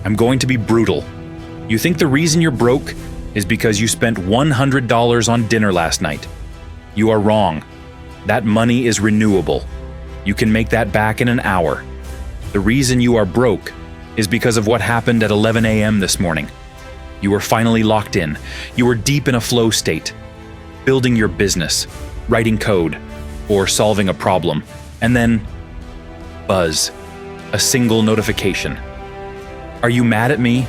I'm going to be brutal. You think the reason you're broke is because you spent $100 on dinner last night. You are wrong. That money is renewable. You can make that back in an hour. The reason you are broke is because of what happened at 11 a.m. this morning. You were finally locked in. You were deep in a flow state, building your business, writing code, or solving a problem, and then buzz, a single notification. Are you mad at me?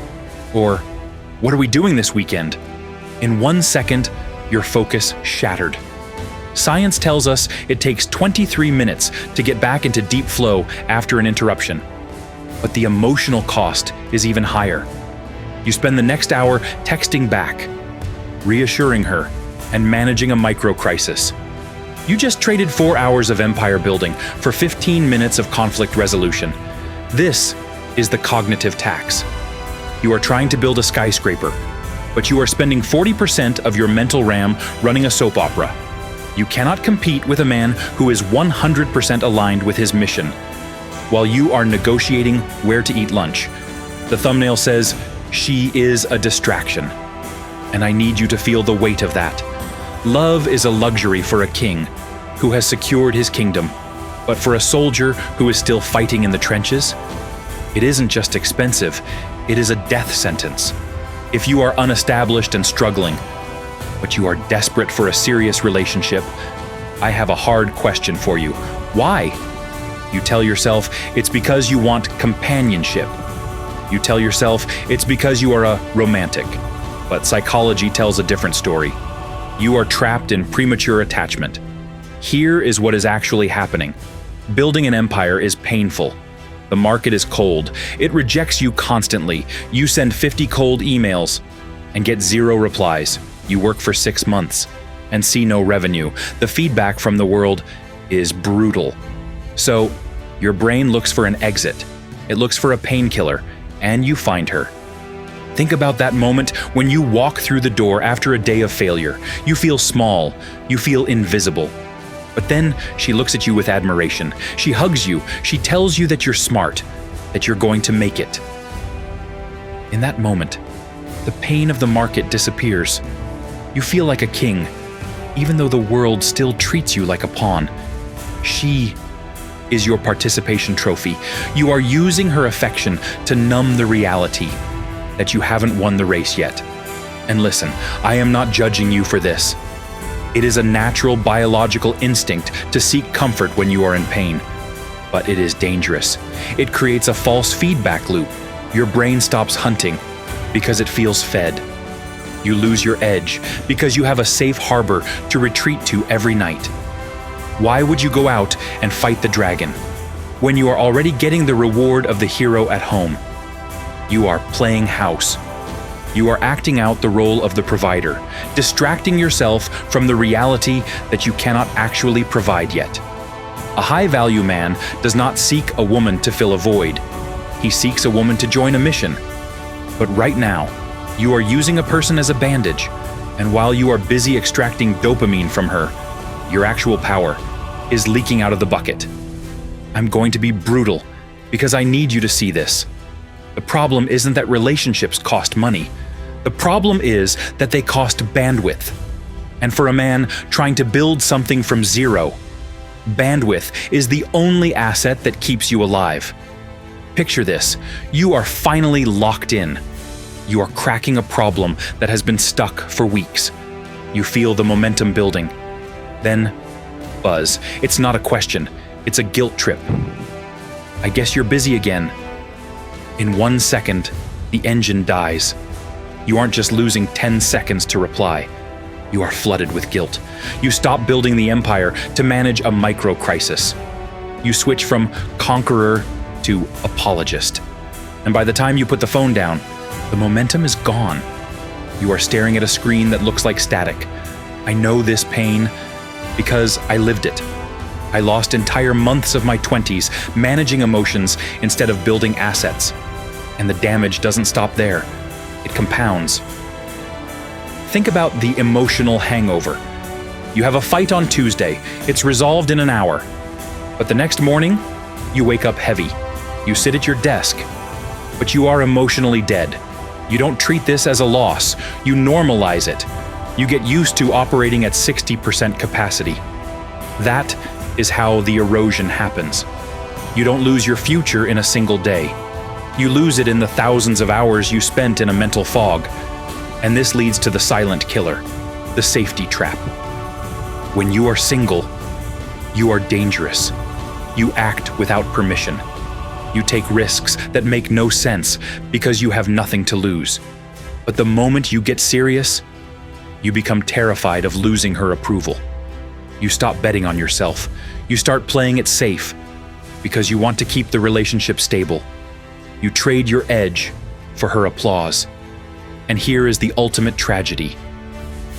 Or what are we doing this weekend? In 1 second, your focus shattered. Science tells us it takes 23 minutes to get back into deep flow after an interruption. But the emotional cost is even higher. You spend the next hour texting back, reassuring her, and managing a micro-crisis. You just traded 4 hours of empire building for 15 minutes of conflict resolution. This is the cognitive tax. You are trying to build a skyscraper, but you are spending 40% of your mental RAM running a soap opera. You cannot compete with a man who is 100% aligned with his mission, while you are negotiating where to eat lunch. The thumbnail says, "She is a distraction." And I need you to feel the weight of that. Love is a luxury for a king who has secured his kingdom, but for a soldier who is still fighting in the trenches, it isn't just expensive, it is a death sentence. If you are unestablished and struggling, but you are desperate for a serious relationship, I have a hard question for you. Why? You tell yourself it's because you want companionship. You tell yourself it's because you are a romantic. But psychology tells a different story. You are trapped in premature attachment. Here is what is actually happening. Building an empire is painful. The market is cold. It rejects you constantly. You send 50 cold emails and get 0 replies. You work for 6 months and see no revenue. The feedback from the world is brutal. So, your brain looks for an exit. It looks for a painkiller, and you find her. Think about that moment when you walk through the door after a day of failure. You feel small. You feel invisible. But then she looks at you with admiration. She hugs you. She tells you that you're smart, that you're going to make it. In that moment, the pain of the market disappears. You feel like a king, even though the world still treats you like a pawn. She is your participation trophy. You are using her affection to numb the reality that you haven't won the race yet. And listen, I am not judging you for this. It is a natural biological instinct to seek comfort when you are in pain. But it is dangerous. It creates a false feedback loop. Your brain stops hunting because it feels fed. You lose your edge because you have a safe harbor to retreat to every night. Why would you go out and fight the dragon when you are already getting the reward of the hero at home? You are playing house. You are acting out the role of the provider, distracting yourself from the reality that you cannot actually provide yet. A high-value man does not seek a woman to fill a void. He seeks a woman to join a mission. But right now, you are using a person as a bandage, and while you are busy extracting dopamine from her, your actual power is leaking out of the bucket. I'm going to be brutal because I need you to see this. The problem isn't that relationships cost money. The problem is that they cost bandwidth. And for a man trying to build something from zero, bandwidth is the only asset that keeps you alive. Picture this. You are finally locked in. You are cracking a problem that has been stuck for weeks. You feel the momentum building. Then, buzz. It's not a question. It's a guilt trip. I guess you're busy again. In 1 second, the engine dies. You aren't just losing 10 seconds to reply. You are flooded with guilt. You stop building the empire to manage a micro-crisis. You switch from conqueror to apologist. And by the time you put the phone down, the momentum is gone. You are staring at a screen that looks like static. I know this pain because I lived it. I lost entire months of my 20s managing emotions instead of building assets. And the damage doesn't stop there. It compounds. Think about the emotional hangover. You have a fight on Tuesday. It's resolved in an hour. But the next morning, you wake up heavy. You sit at your desk, but you are emotionally dead. You don't treat this as a loss. You normalize it. You get used to operating at 60% capacity. That is how the erosion happens. You don't lose your future in a single day. You lose it in the thousands of hours you spent in a mental fog. And this leads to the silent killer, the safety trap. When you are single, you are dangerous. You act without permission. You take risks that make no sense because you have nothing to lose. But the moment you get serious, you become terrified of losing her approval. You stop betting on yourself. You start playing it safe because you want to keep the relationship stable. You trade your edge for her applause. And here is the ultimate tragedy.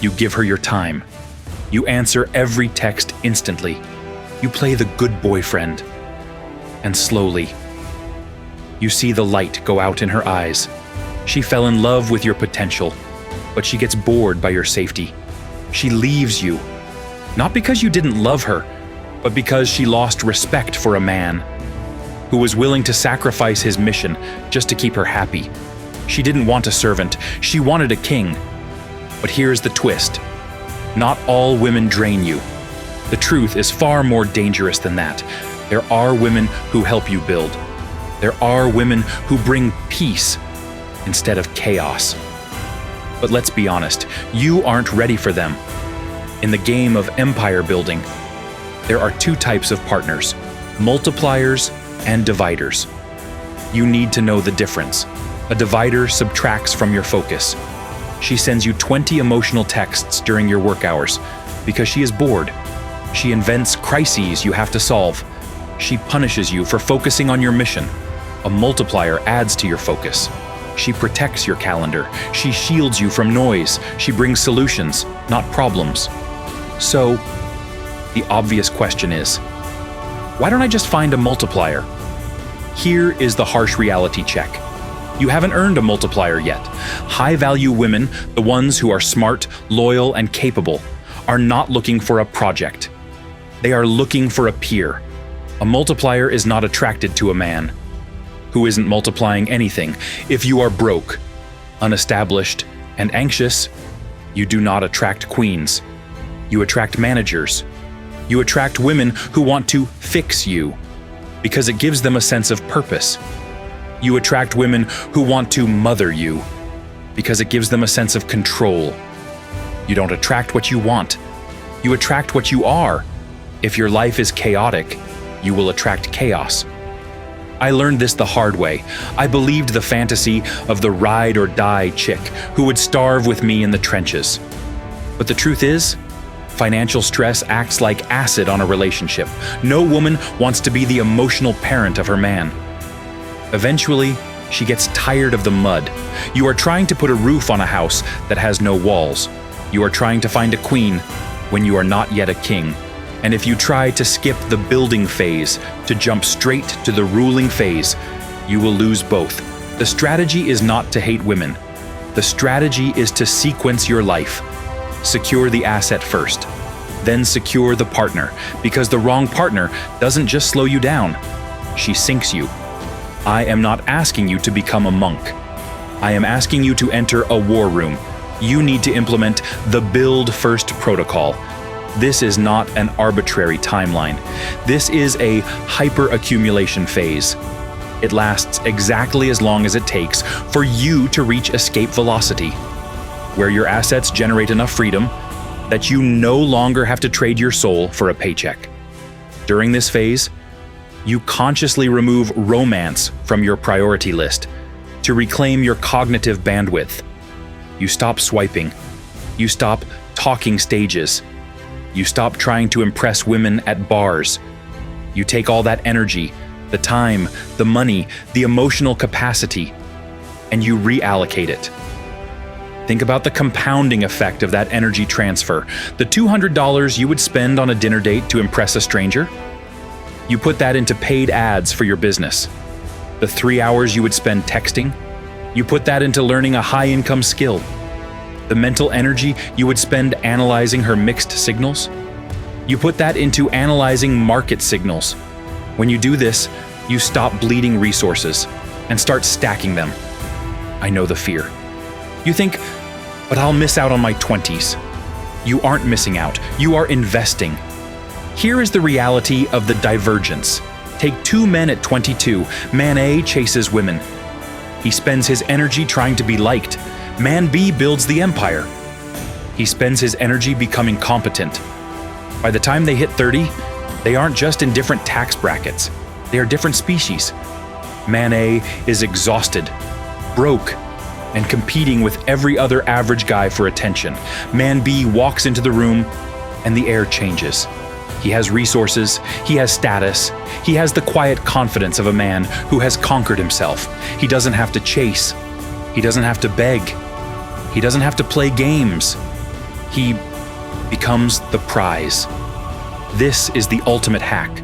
You give her your time. You answer every text instantly. You play the good boyfriend. And slowly, you see the light go out in her eyes. She fell in love with your potential, but she gets bored by your safety. She leaves you, not because you didn't love her, but because she lost respect for a man who was willing to sacrifice his mission just to keep her happy. She didn't want a servant, she wanted a king. But here's the twist. Not all women drain you. The truth is far more dangerous than that. There are women who help you build. There are women who bring peace instead of chaos. But let's be honest, you aren't ready for them. In the game of empire building, there are two types of partners, multipliers and dividers. You need to know the difference. A divider subtracts from your focus. She sends you 20 emotional texts during your work hours because she is bored. She invents crises you have to solve. She punishes you for focusing on your mission. A multiplier adds to your focus. She protects your calendar. She shields you from noise. She brings solutions, not problems. So, the obvious question is, why don't I just find a multiplier? Here is the harsh reality check. You haven't earned a multiplier yet. High-value women, the ones who are smart, loyal, and capable, are not looking for a project. They are looking for a peer. A multiplier is not attracted to a man who isn't multiplying anything. If you are broke, unestablished, and anxious, you do not attract queens. You attract managers. You attract women who want to fix you because it gives them a sense of purpose. You attract women who want to mother you because it gives them a sense of control. You don't attract what you want. You attract what you are. If your life is chaotic, you will attract chaos. I learned this the hard way. I believed the fantasy of the ride-or-die chick who would starve with me in the trenches. But the truth is, financial stress acts like acid on a relationship. No woman wants to be the emotional parent of her man. Eventually, she gets tired of the mud. You are trying to put a roof on a house that has no walls. You are trying to find a queen when you are not yet a king. And if you try to skip the building phase to jump straight to the ruling phase, you will lose both. The strategy is not to hate women. The strategy is to sequence your life. Secure the asset first, then secure the partner, because the wrong partner doesn't just slow you down, she sinks you. I am not asking you to become a monk. I am asking you to enter a war room. You need to implement the build first protocol. This is not an arbitrary timeline. This is a hyper-accumulation phase. It lasts exactly as long as it takes for you to reach escape velocity, where your assets generate enough freedom that you no longer have to trade your soul for a paycheck. During this phase, you consciously remove romance from your priority list to reclaim your cognitive bandwidth. You stop swiping. You stop talking stages. You stop trying to impress women at bars. You take all that energy, the time, the money, the emotional capacity, and you reallocate it. Think about the compounding effect of that energy transfer. The $200 you would spend on a dinner date to impress a stranger, you put that into paid ads for your business. The 3 hours you would spend texting, you put that into learning a high-income skill. The mental energy you would spend analyzing her mixed signals, you put that into analyzing market signals. When you do this, you stop bleeding resources. and start stacking them. I know the fear. You think, but I'll miss out on my 20s. You aren't missing out. You are investing. Here is the reality of the divergence. Take two men at 22. Man A chases women. He spends his energy trying to be liked. Man B builds the empire. He spends his energy becoming competent. By the time they hit 30, they aren't just in different tax brackets. They are different species. Man A is exhausted, broke, and competing with every other average guy for attention. Man B walks into the room, and the air changes. He has resources, he has status, he has the quiet confidence of a man who has conquered himself. He doesn't have to chase. He doesn't have to beg. He doesn't have to play games. He becomes the prize. This is the ultimate hack.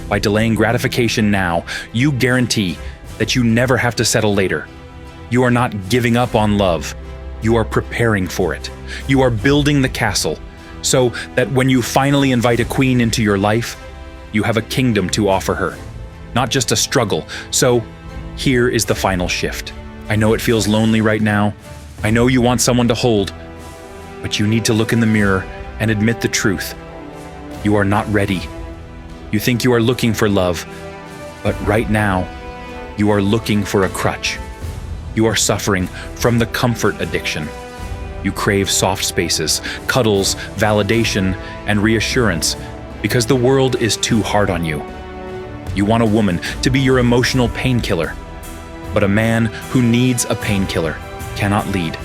By delaying gratification now, you guarantee that you never have to settle later. You are not giving up on love. You are preparing for it. You are building the castle so that when you finally invite a queen into your life, you have a kingdom to offer her, not just a struggle. So here is the final shift. I know it feels lonely right now. I know you want someone to hold, but you need to look in the mirror and admit the truth. You are not ready. You think you are looking for love, but right now, you are looking for a crutch. You are suffering from the comfort addiction. You crave soft spaces, cuddles, validation, and reassurance because the world is too hard on you. You want a woman to be your emotional painkiller, but a man who needs a painkiller cannot lead.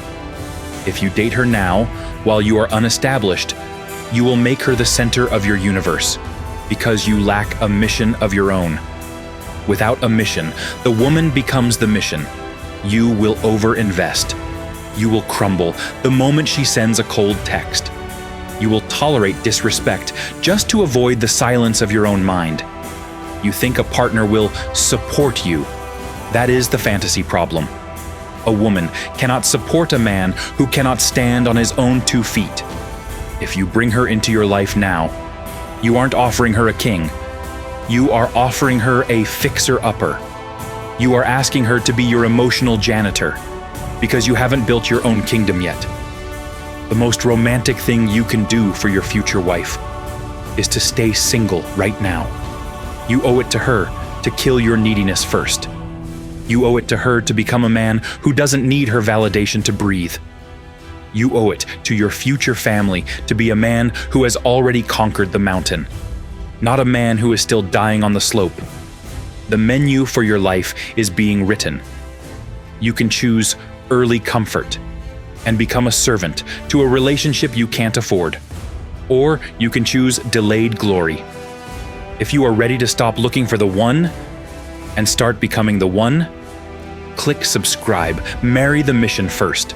If you date her now, while you are unestablished, you will make her the center of your universe because you lack a mission of your own. Without a mission, the woman becomes the mission. You will overinvest. You will crumble the moment she sends a cold text. You will tolerate disrespect just to avoid the silence of your own mind. You think a partner will support you. That is the fantasy problem. A woman cannot support a man who cannot stand on his own 2 feet. If you bring her into your life now, you aren't offering her a king. You are offering her a fixer-upper. You are asking her to be your emotional janitor because you haven't built your own kingdom yet. The most romantic thing you can do for your future wife is to stay single right now. You owe it to her to kill your neediness first. You owe it to her to become a man who doesn't need her validation to breathe. You owe it to your future family to be a man who has already conquered the mountain, not a man who is still dying on the slope. The menu for your life is being written. You can choose early comfort and become a servant to a relationship you can't afford, or you can choose delayed glory. If you are ready to stop looking for the one and start becoming the one, click subscribe, marry the mission first.